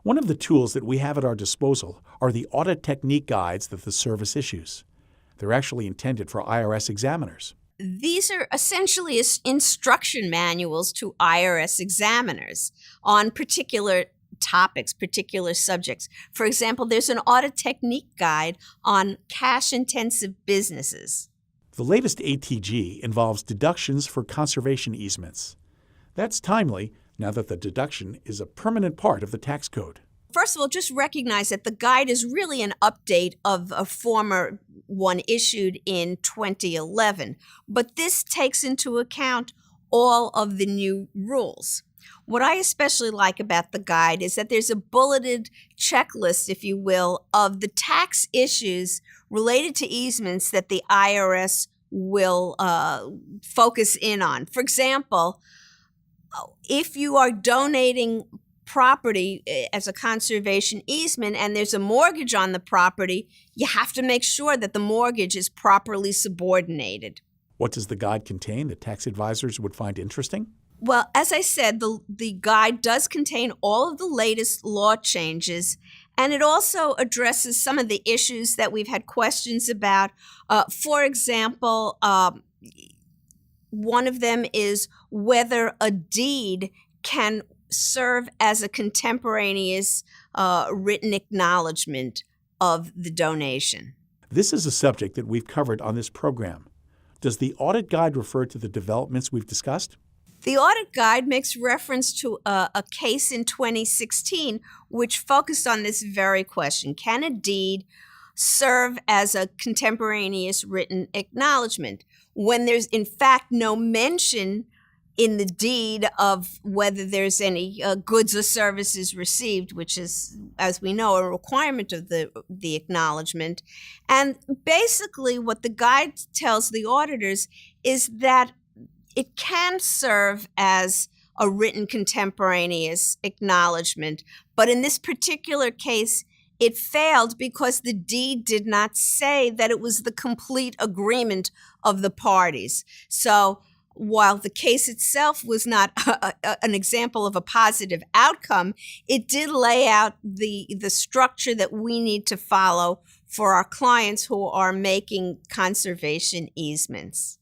One of the tools that we have at our disposal are the audit technique guides that the service issues. They're actually intended for IRS examiners. These are essentially instruction manuals to IRS examiners on particular topics, particular subjects. For example, there's an audit technique guide on cash-intensive businesses. The latest ATG involves deductions for conservation easements. That's timely now that the deduction is a permanent part of the tax code. First of all, just recognize that the guide is really an update of a former one issued in 2011, but this takes into account all of the new rules. What I especially like about the guide is that there's a bulleted checklist, if you will, of the tax issues related to easements that the IRS will focus in on. For example, if you are donating property as a conservation easement and there's a mortgage on the property, you have to make sure that the mortgage is properly subordinated. What does the guide contain that tax advisors would find interesting? Well, as I said, the guide does contain all of the latest law changes, and it also addresses some of the issues that we've had questions about. For example, one of them is whether a deed can serve as a contemporaneous written acknowledgement of the donation. This is a subject that we've covered on this program. Does the audit guide refer to the developments we've discussed? The audit guide makes reference to a case in 2016 which focused on this very question. Can a deed serve as a contemporaneous written acknowledgement when there's in fact no mention in the deed of whether there's any goods or services received, which is, as we know, a requirement of the acknowledgement. And basically what the guide tells the auditors is that it can serve as a written contemporaneous acknowledgement, but in this particular case, it failed because the deed did not say that it was the complete agreement of the parties. So while the case itself was not an example of a positive outcome, it did lay out the structure that we need to follow for our clients who are making conservation easements.